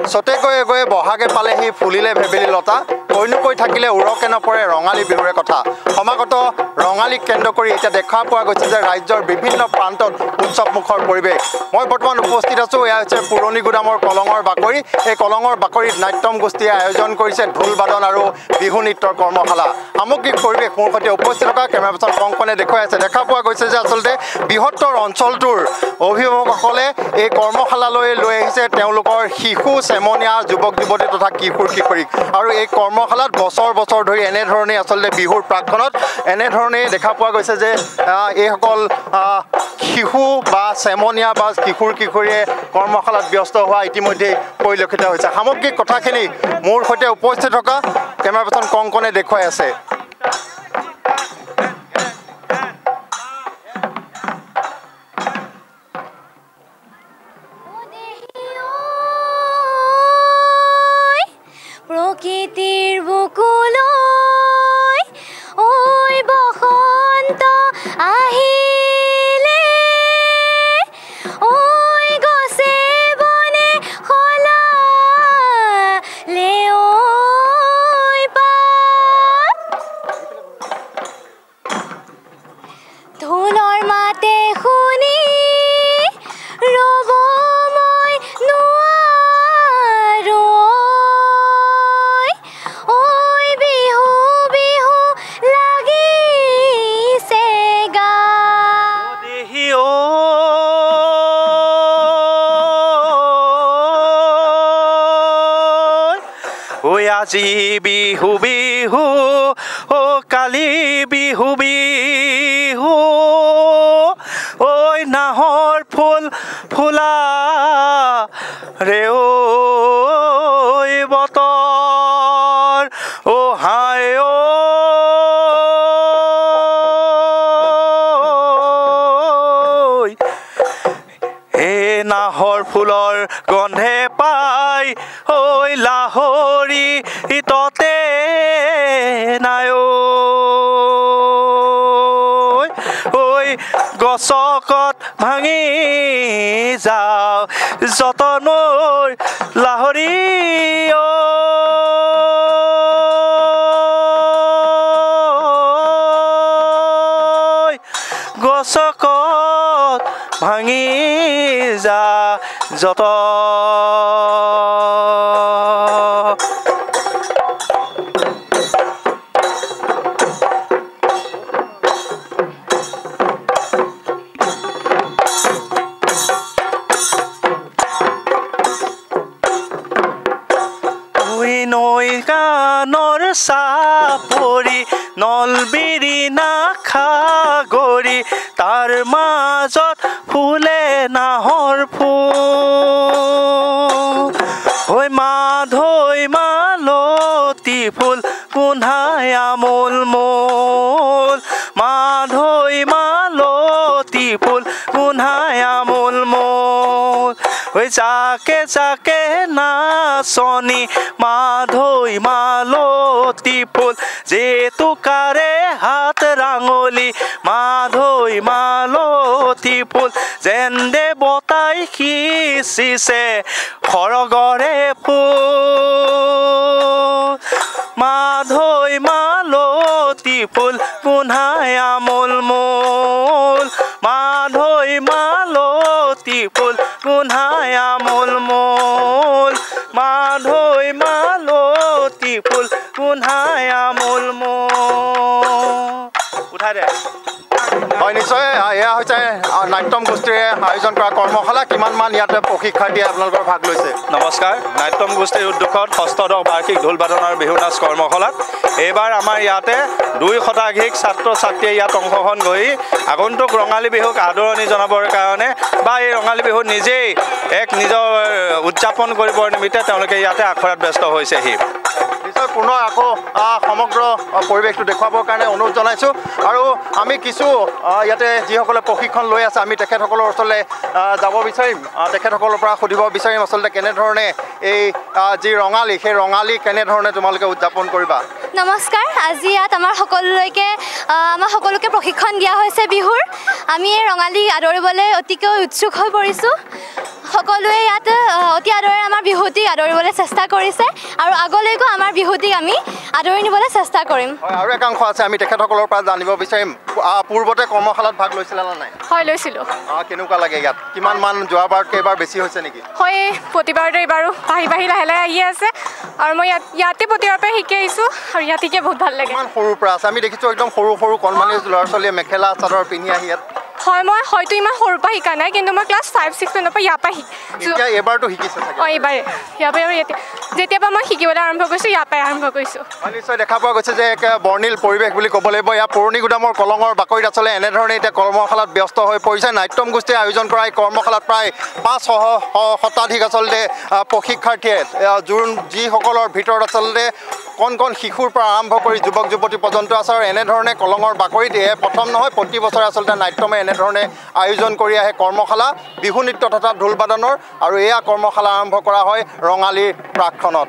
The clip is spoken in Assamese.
सते गए गए बहागे पालेहि फुलिले भेबेली लता कइनुকৈ থাকিলে উৰকে নপৰে ৰঙালী বিহুৰে কথা সমাগত ৰঙালী কেন্দ্ৰ কৰি এটা দেখা পোৱা গৈছে যে ৰাজ্যৰ বিভিন্ন প্ৰান্তত উৎসৱমুখৰ পৰিৱেশ মই বৰ্তমান উপস্থিত আছো এয়া হৈছে পুৰণি গুদামৰ কলঙৰ বাকৰি এই কলঙৰ বাকৰিত নাট্যম গোষ্ঠীয়ে আয়োজন কৰিছে ঢোল বাদন আৰু বিহু নৃত্যৰ কৰ্মশালা সামগ্ৰিক পৰিৱেশ মোৰ সৈতে উপস্থিত থকা কেমেৰা পাৰ্চন কংকনে দেখুৱাই আছে দেখা পোৱা গৈছে যে আচলতে বৃহত্তৰ অঞ্চলটোৰ অভিভাৱকসকলে এই কৰ্মশালালৈ লৈ আহিছে তেওঁলোকৰ শিশু চেমনীয়া যুৱক যুৱতী তথা কিশোৰ কিশোৰীক আৰু এই কৰ্মশালাত বছৰ বছৰ ধৰি এনেধৰণে আচলতে বিহুৰ প্ৰাকক্ষণত এনেধৰণে দেখা পোৱা গৈছে যে এইসকল শিশু বা চেমনীয়া বা কিশোৰ কিশোৰীয়ে কৰ্মশালাত ব্যস্ত হোৱা ইতিমধ্যে পৰিলক্ষিত হৈছে সামগ্ৰিক কথাখিনি মোৰ সৈতে উপস্থিত থকা কেমেৰা পাৰ্চন কংকনে দেখুৱাই আছে প্রকৃতির বুকুলৈ ওই বসন্ত আহিলে ওই গছে বনে সলালে ওই পাত ঢোলৰ মাতে শুনি ৰব মই নোৱাৰো ঐ বিহু বিহু লাগিছে গা দেহি ঐ আজি বিহু বিহু ও কালি বিহু বিহু ঐ নাহৰ ফুল ফুলা ৰে ঐ বতৰ ও হায় ঐ হে নাহৰ ফুলৰ গন্ধে পাই ঐ লাহৰি ততে নাই ঐ গছকত ভাঙি যাওঁ যতনৰ লাহৰি গছকত ভাঙি যা যত নৈ কাণৰ চাপৰি নলবিৰি নাখাগৰি তাৰ মাজত ফুলে নাহৰ ফুল ঐ মাধৈ মালতী ফুল গোন্ধাই আমোল মোল মাধৈ মালতী ফুল গোন্ধাই আমোল মোল ঐ যাকে যাকে নাচনি মাধৈ মালতী ফুল জেতুকাৰে হাত ৰাঙলি মাধৈ মালতী ফুল যেন দেৱতাই সিঁচিছে সৰগৰে ফুল মাধৈ মালতী ফুল গোন্ধাই আমোল মোল মাধৈ মালতী ফুল গোন্ধাই আমোল মোল মাধৈ মালতী ফুল গোন্ধাই আমোল মোল উঠাই দে হয় নিশ্চয় এয়া হৈছে নাট্যম গোষ্ঠীৰে আয়োজন কৰা কৰ্মশালা কিমানমান ইয়াতে প্ৰশিক্ষাৰ্থীয়ে আপোনালোকৰ ভাগ লৈছে নমস্কাৰ নাট্যম গোষ্ঠীৰ উদ্যোগত ষষ্ঠদশ বাৰ্ষিক ঢোল বাদনৰ বিহু নাচ কৰ্মশালাত এইবাৰ আমাৰ ইয়াতে 2 শতাধিক ছাত্ৰ ছাত্ৰীয়ে ইয়াত অংশগ্ৰহণ কৰি আগন্তুক ৰঙালী বিহুক আদৰণি জনাবৰ কাৰণে বা এই ৰঙালী বিহু নিজেই এক নিজৰ উদযাপন কৰিবৰ নিমিত্তে তেওঁলোকে ইয়াতে আখৰাত ব্যস্ত হৈছেহি নিশ্চয় পুনৰ আকৌ সমগ্ৰ পৰিৱেশটো দেখুৱাবৰ কাৰণে অনুৰোধ জনাইছোঁ আৰু আমি কিছু ইয়াতে যিসকলে প্ৰশিক্ষণ লৈ আছে আমি তেখেতসকলৰ ওচৰলৈ যাব বিচাৰিম তেখেতসকলৰ পৰা সুধিব বিচাৰিম আচলতে কেনেধৰণে এই যি ৰঙালী সেই ৰঙালী কেনেধৰণে তোমালোকে উদযাপন কৰিবা নমস্কাৰ আজি ইয়াত আমাৰ সকলোকে প্ৰশিক্ষণ দিয়া হৈছে বিহুৰ আমি এই ৰঙালী আদৰিবলৈ অতিকৈ উৎসুক হৈ পৰিছোঁ সকলোৱে ইয়াত অতি আদৰে আমাৰ বিহুটিক আদৰিবলৈ চেষ্টা কৰিছে আৰু আগলৈকো আমাৰ বিহুটিক আমি আদৰি নিবলৈ চেষ্টা কৰিম আৰু একাংশ আছে আমি তেখেতসকলৰ পৰা জানিব বিচাৰিম পূৰ্বতে কৰ্মশালাত ভাগ লৈছিলা নে নাই হয় লৈছিলোঁ কেনেকুৱা লাগে ইয়াত কিমানমান যোৱাবাৰতকৈ এইবাৰ বেছি হৈছে নেকি হয় প্ৰতিবাৰতে এইবাৰো বাঢ়ি লাহে লাহে আহি আছে আৰু মই ইয়াতে প্ৰতিবাৰৰ পৰা শিকি আহিছোঁ আৰু ইয়াত শিকি বহুত ভাল লাগে ইমান সৰুৰ পৰা আছে আমি দেখিছোঁ একদম সৰু কণমানি ল'ৰা ছোৱালীয়ে মেখেলা চাদৰ পিন্ধি আহি ইয়াত হয় মই হয়তো ইমান সৰুৰ পৰা শিকা নাই কিন্তু মই ক্লাছ 5-6 মানৰ পৰা ইয়াৰ পৰা এতিয়া এবাৰতো শিকিছে এইবাৰ ইয়াৰ পৰা আৰু যেতিয়াৰ পৰা মই শিকিবলৈ আৰম্ভ কৰিছোঁ ইয়াৰ পৰাই আৰম্ভ কৰিছোঁ নিশ্চয় দেখা পোৱা গৈছে যে এক বৰ্ণিল পৰিৱেশ বুলি ক'ব লাগিব ইয়াৰ পুৰণি গুদামৰ কলঙৰ বাকৰিত আচলতে এনেধৰণে এতিয়া কৰ্মশালাত ব্যস্ত হৈ পৰিছে নাট্যম গোষ্ঠীয়ে আয়োজন কৰা এই কৰ্মশালাত প্ৰায় 500 শতাধিক আচলতে প্ৰশিক্ষাৰ্থীয়ে যিসকলৰ ভিতৰত আচলতে কণ শিশুৰ পৰা আৰম্ভ কৰি যুৱক যুৱতী পৰ্যন্ত আছে আৰু এনেধৰণে কলঙৰ বাকৰিত প্ৰথম নহয় প্ৰতি বছৰে আচলতে নাট্যমে এনেধৰণে আয়োজন কৰি আহে কৰ্মশালা বিহু নৃত্য তথা ঢোল বাদনৰ আৰু এয়া কৰ্মশালা আৰম্ভ কৰা হয় ৰঙালীৰ প্ৰাকক্ষণত